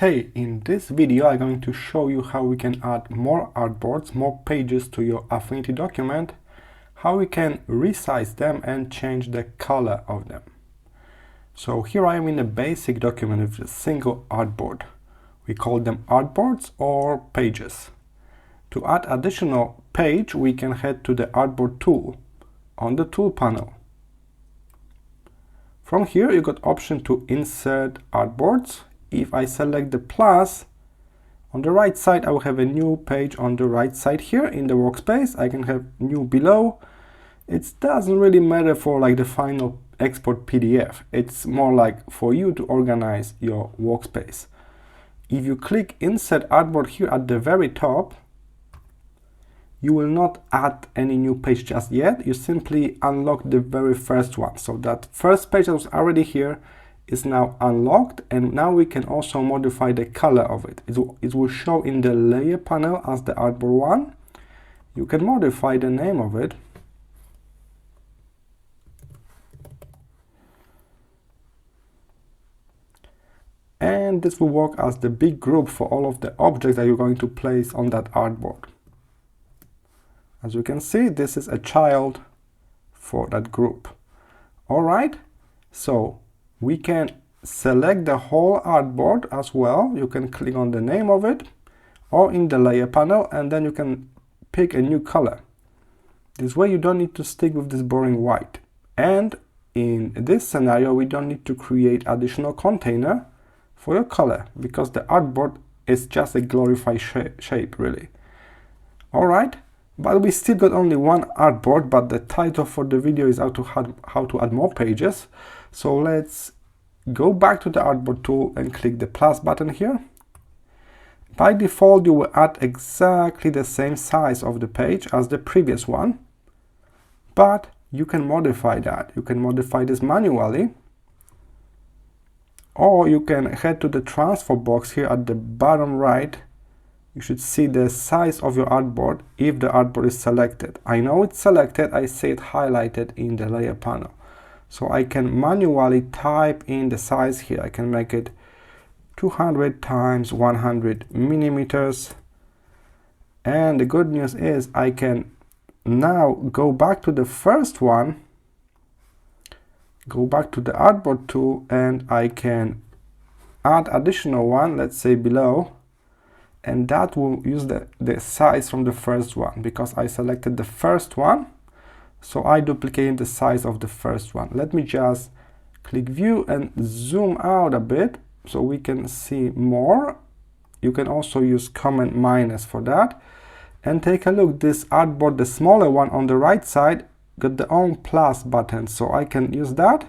Hey, in this video I'm going to show you how we can add more artboards, more pages to your Affinity document, how we can resize them and change the color of them. So here I am in a basic document with a single artboard. We call them artboards or pages. To add additional page, we can head to the artboard tool on the tool panel. From here you got option to insert artboards. If I select the plus, on the right side I will have a new page on the right side here in the workspace. I can have new below. It doesn't really matter for like the final export PDF. It's more like for you to organize your workspace. If you click insert artboard here at the very top, you will not add any new page just yet. You simply unlock the very first one. So that first page that was already here is now unlocked, and now we can also modify the color of it. It will show in the layer panel as the artboard 1. You can modify the name of it. And this will work as the big group for all of the objects that you're going to place on that artboard. As you can see, this is a child for that group. All right, so we can select the whole artboard as well. You can click on the name of it or in the layer panel, and then you can pick a new color. This way you don't need to stick with this boring white. And in this scenario, we don't need to create additional container for your color because the artboard is just a glorified shape really. All right. But we still got only one artboard, but the title for the video is how to add more pages. So let's go back to the artboard tool and click the plus button here. By default, you will add exactly the same size of the page as the previous one, but you can modify that. You can modify this manually, or you can head to the transfer box here at the bottom right. You should see the size of your artboard if the artboard is selected. I know it's selected, I see it highlighted in the layer panel. So I can manually type in the size here. I can make it 200 times 100 millimeters. And the good news is I can now go back to the first one, go back to the artboard tool, and I can add additional one, let's say below. And that will use the size from the first one because I selected the first one. So I duplicate the size of the first one. Let me just click view and zoom out a bit so we can see more. You can also use command minus for that. And take a look, this artboard, the smaller one on the right side, got the own plus button. So I can use that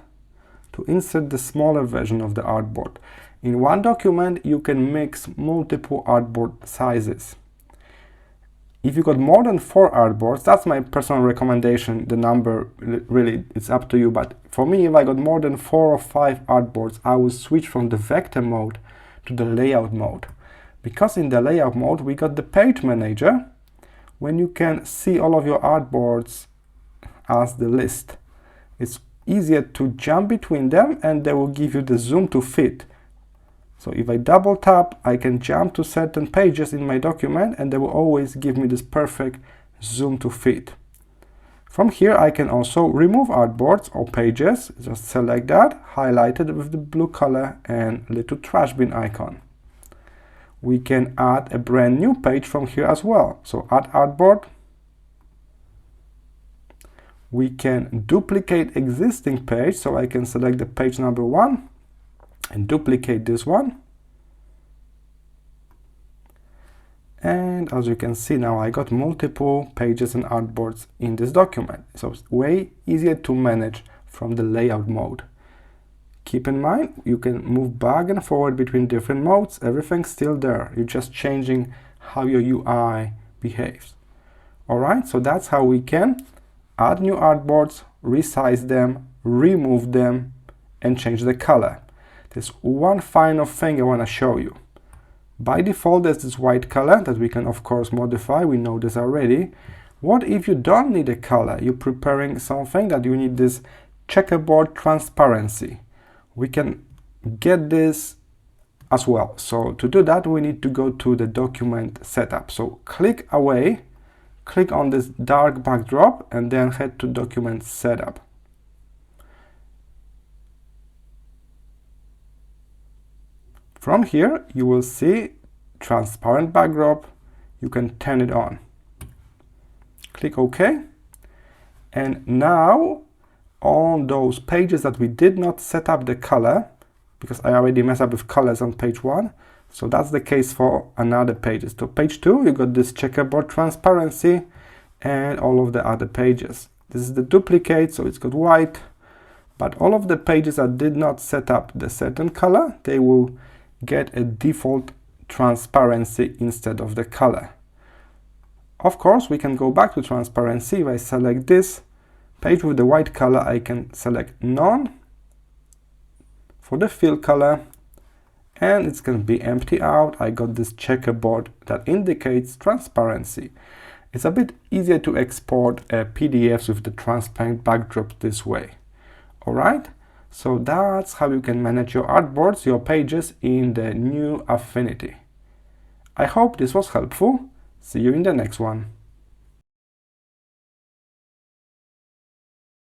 to insert the smaller version of the artboard. In one document, you can mix multiple artboard sizes. If you got more than 4 artboards, that's my personal recommendation. The number, really, it's up to you. But for me, if I got more than 4 or 5 artboards, I will switch from the vector mode to the layout mode. Because in the layout mode, we got the page manager, when you can see all of your artboards as the list. It's easier to jump between them, and they will give you the zoom to fit. So if I double tap, I can jump to certain pages in my document, and they will always give me this perfect zoom to fit. From here, I can also remove artboards or pages. Just select that, highlight it with the blue color and little trash bin icon. We can add a brand new page from here as well. So add artboard. We can duplicate existing page. So I can select the page number 1 and duplicate this one. And as you can see now, I got multiple pages and artboards in this document. So it's way easier to manage from the layout mode. Keep in mind, you can move back and forward between different modes. Everything's still there. You're just changing how your UI behaves. All right, so that's how we can add new artboards, resize them, remove them, and change the color. There's one final thing I want to show you. By default, there's this white color that we can of course modify. We know this already. What if you don't need a color? You're preparing something that you need this checkerboard transparency. We can get this as well. So to do that, we need to go to the document setup. So click away, click on this dark backdrop, and then head to document setup. From here, you will see transparent backdrop. You can turn it on. Click OK. And now on those pages that we did not set up the color, because I already messed up with colors on page 1, so that's the case for another pages. So page 2, you got this checkerboard transparency and all of the other pages. This is the duplicate, so it's got white, but all of the pages that did not set up the certain color, they will get a default transparency instead of the color. Of course, we can go back to transparency. If I select this page with the white color, I can select none for the fill color, and it's going to be empty out. I got this checkerboard that indicates transparency. It's a bit easier to export PDFs with the transparent backdrop this way. Alright, so that's how you can manage your artboards, your pages in the new Affinity. I hope this was helpful. See you in the next one.